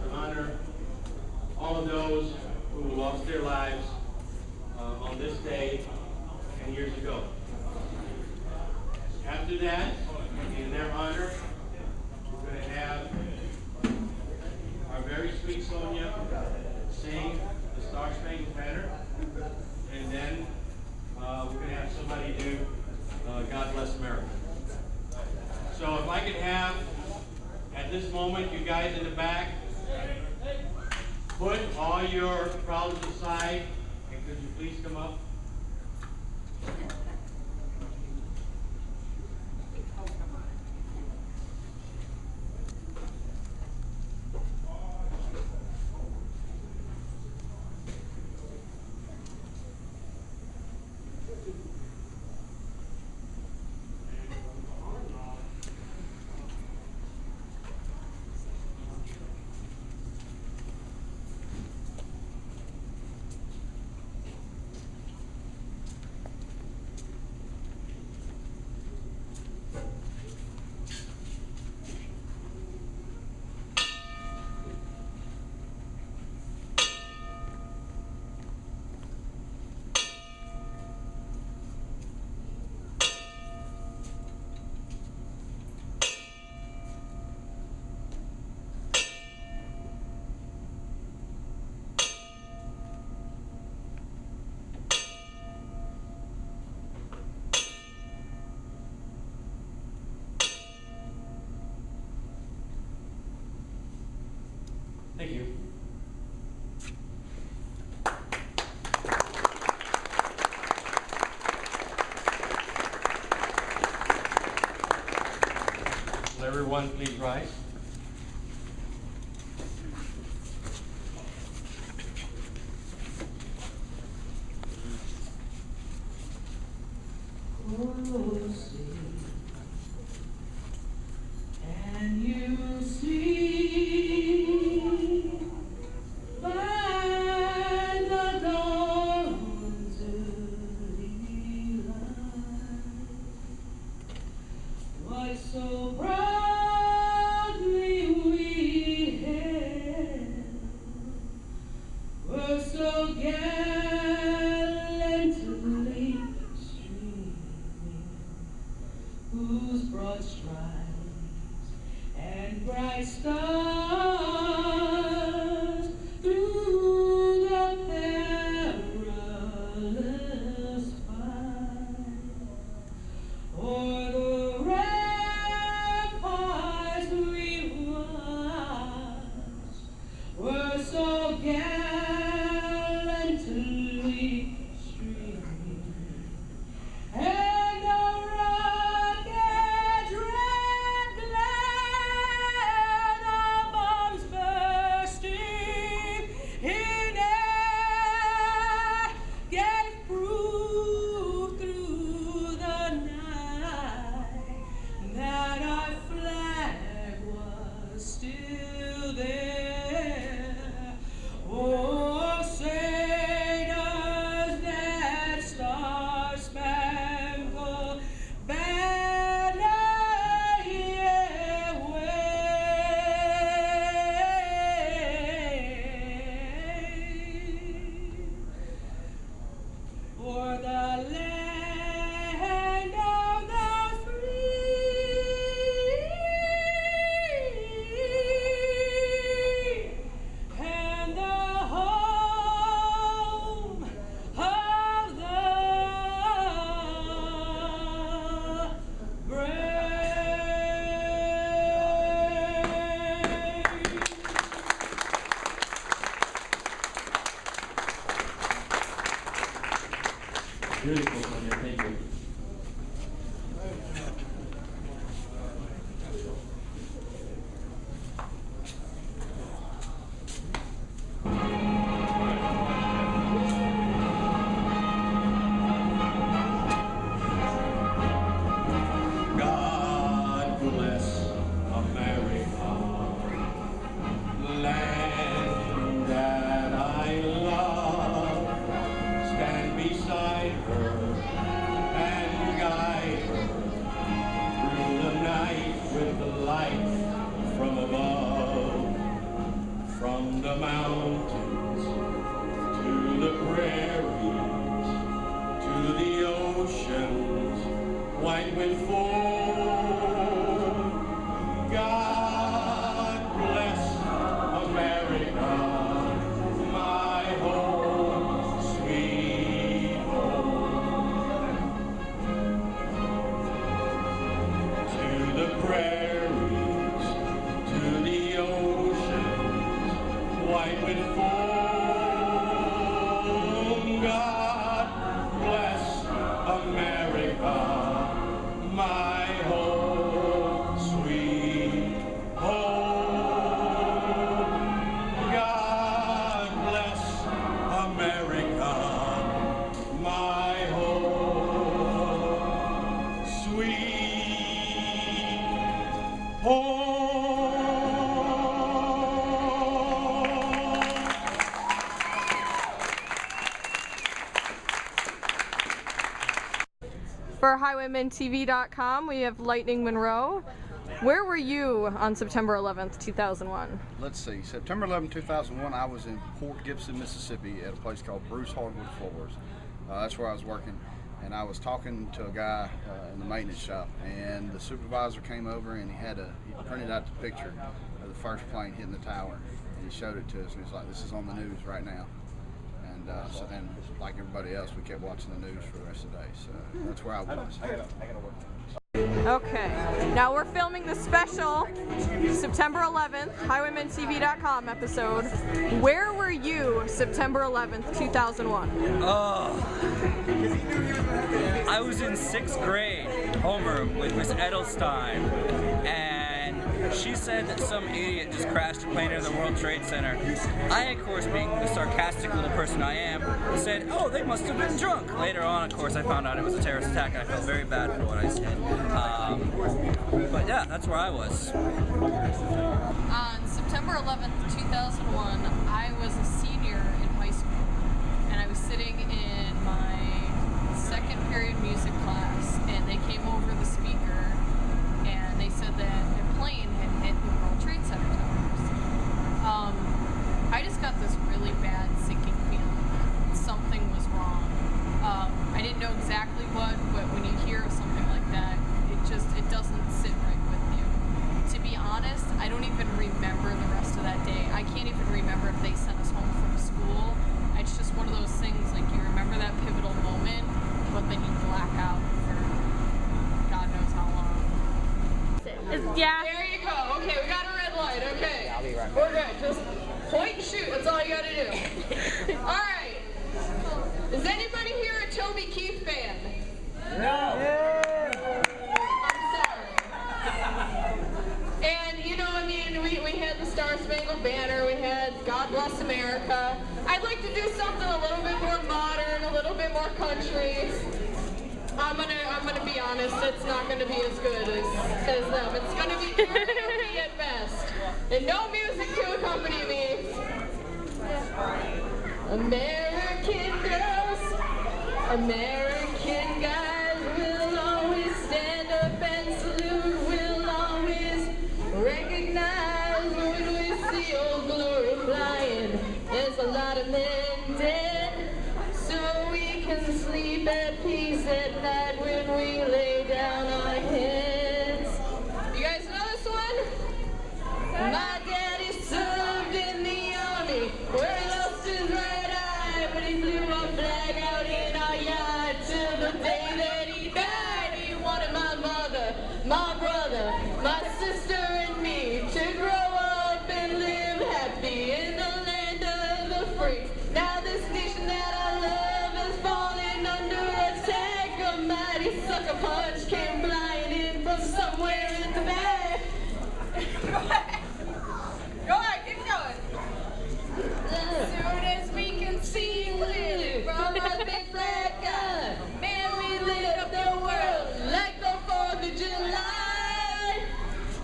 to honor all of those who lost their lives on this day 10 years ago. After that, in their honor, we're going to have our very sweet Sonia sing the Star Spangled Banner, and then we're going to have somebody do God Bless America. So if I could have, at this moment, you guys in the back, put all your problems aside, and could you please come up? Thank you. Will everyone please rise? And you see by the dawn's early light what so proudly we hailed were so gallantly streaming, whose broad stripes and bright stars through the perilous fight o'er the ramparts we watched were so gallantly streaming, and the rocket's red glare, the bombs bursting in air, gave proof through the night that our flag was still there. Oh, say does that star-spangled banner yet wave for the land of the free and the home of the brave. Beautiful, Sonia. Thank you. God bless America, land that I love. Stand beside her America, my home, sweet home. To the prairies, to the oceans, white with foam, God bless America, my home, sweet home. God bless America, my home, sweet home. For hwymen911.tv.com, we have Lightning Monroe. Where were you on September 11th, 2001? Let's see, September 11, 2001, I was in Port Gibson, Mississippi at a place called Bruce Hardwood Floors. That's where I was working, and I was talking to a guy in the maintenance shop, and the supervisor came over and he printed out the picture of the first plane hitting the tower, and he showed it to us, and he's like, this is on the news right now. And so then, like everybody else, we kept watching the news for the rest of the day, so that's where I was. Okay, now we're filming the special September 11th hwymen911.tv.com episode. Where were you September 11th, 2001? Oh, I was in 6th grade homeroom with Miss Edelstein, and she said that some idiot just crashed a plane into the World Trade Center. I, of course, being the sarcastic little person I am, said, oh, they must have been drunk. Later on, of course, I found out it was a terrorist attack, and I felt very bad for what I said. But yeah, that's where I was. On September 11th, 2001, I was a senior in high school, and I was sitting in my second period music class, and they came over the speaker, and they said that a plane had hit the World Trade Center towers. I just got this really bad sinking feeling that something was wrong. I didn't know exactly what, but when you hear something like that, it doesn't sit right with you. To be honest, I don't even remember the rest of that day. I can't even remember if they sent us home from school. It's just one of those things, like you remember that pivotal moment, but then you black out for God knows how long. Yeah. There you go. Okay, we got a red light. Okay. I'll be right back. We're good. Just point and shoot. That's all you gotta do. All right. Is anybody here a Toby Keith fan? No! I'm sorry. And you know, I mean, we had the Star Spangled Banner, we had God Bless America. I'd like to do something a little bit more modern, a little bit more country. I'm gonna be honest, it's not gonna be as good as them. It's gonna be karaoke at best. And no music to accompany me. American girls, American guys will always stand up and salute. We'll always recognize when we see old glory flying. There's a lot of men dead, so we can sleep at peace at night when we lay down our heads. You guys know this one? My daddy served in the army, where he lost his right eye, but he flew a flag out in our yard till the day that he died. He wanted my mother, my brother, my sister, and me to grow up and live happy in the land of the free. Now this nation that I love has fallen under attack. A mighty sucker punch came flying in from somewhere in the back. Go ahead, keep going. As soon as we can see clearly from a big flag gun, man, we lit up the world like the 4th of July.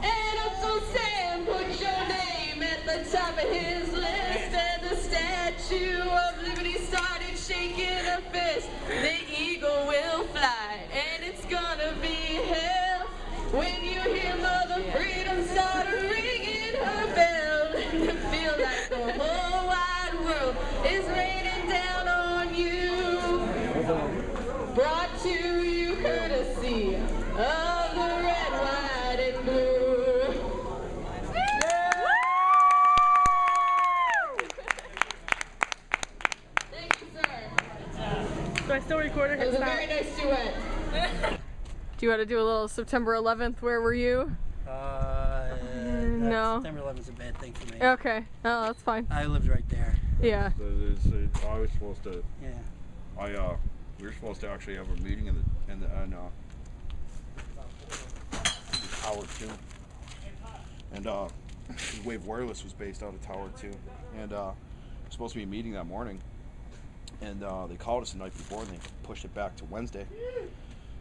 And Uncle Sam put your name at the top of his list, and the Statue of Liberty started shaking her fist. The eagle will fly, and it's gonna be hell when you hear Mother Freedom start ringing her bell. To feel like the whole wide world is raining down on you. Brought to you courtesy of the red, white, and blue. still recording. It was a very nice duet. Do you want to do a little September 11th? Where were you? No. September 11th is a bad thing for me. Okay. Oh, that's fine. I lived right there. Yeah. I was supposed to. Yeah. We were supposed to actually have a meeting in Tower 2, and Wave Wireless was based out of Tower 2, and supposed to be a meeting that morning, and they called us the night before and they pushed it back to Wednesday.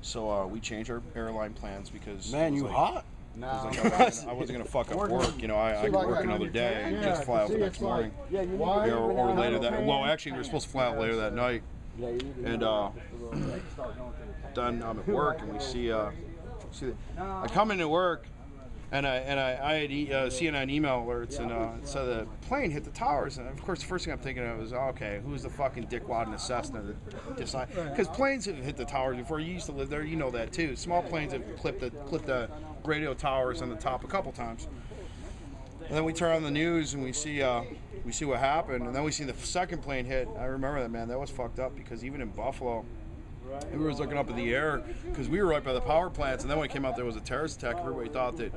So we changed our airline plans because hot? No. I wasn't gonna fuck up work, you know. I could work another day and just fly out the next morning, or later that. Well, actually, we were supposed to fly out later that night, and then I'm at work and we see. I come into work, and I had CNN email alerts, and it said the plane hit the towers, and of course the first thing I'm thinking of is, okay, who's the fucking dickwad in the Cessna that decided? Because planes have hit the towers before. You used to live there, you know that too. Small planes have clipped the radio towers on the top a couple times. And then we turn on the news and we see what happened, and then we see the second plane hit. I remember that, man. That was fucked up because even in Buffalo, we was looking up in the air because we were right by the power plants, and then when it came out there was a terrorist attack. Everybody thought that,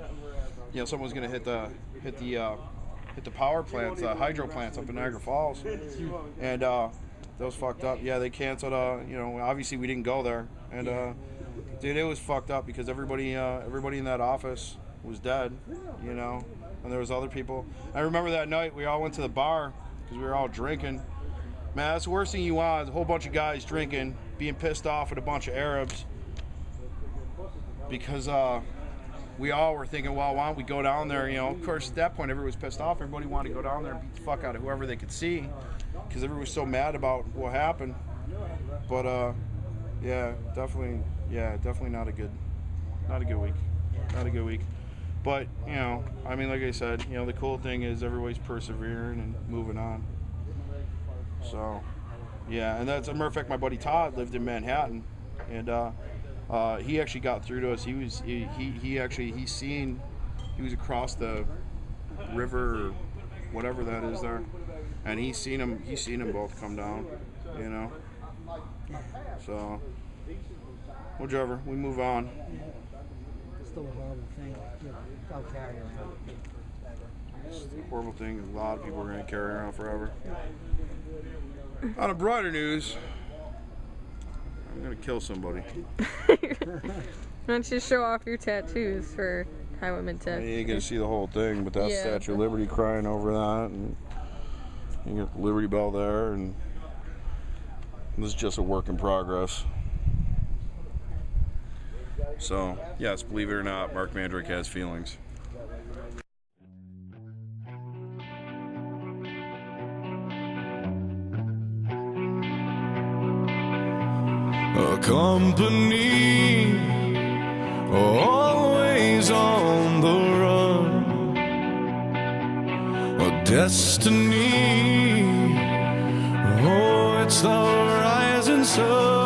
you know, someone was going to hit the power plants, hydro plants up in Niagara Falls, and that was fucked up. Yeah, they canceled. You know, obviously we didn't go there, and dude, it was fucked up because everybody in that office was dead, you know, and there was other people. I remember that night we all went to the bar because we were all drinking. Man, that's the worst thing you want is a whole bunch of guys drinking, being pissed off at a bunch of Arabs because we all were thinking, well, why don't we go down there? You know, of course, at that point, everybody was pissed off. Everybody wanted to go down there and beat the fuck out of whoever they could see because everybody was so mad about what happened. But yeah, definitely not a good week. Not a good week. But, you know, I mean, like I said, you know, the cool thing is everybody's persevering and moving on. So, yeah, and that's a matter of fact. My buddy Todd lived in Manhattan, and he actually got through to us. He was across the river or whatever that is there, and he's seen them both come down, you know. So, whichever, we move on. It's still a horrible thing. I'll carry around. It's a horrible thing. A lot of people are going to carry around forever. On a brighter news, I'm going to kill somebody. Why don't you show off your tattoos for Highwaymen You ain't going to see the whole thing, but that's Statue of Liberty crying over that, and you got the Liberty Bell there, and this is just a work in progress. So, yes, believe it or not, Marc Mandrake has feelings. A company always on the run, a destiny, oh, it's the rising sun.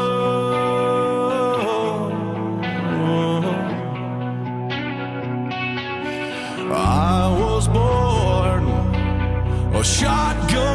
I was born a shotgun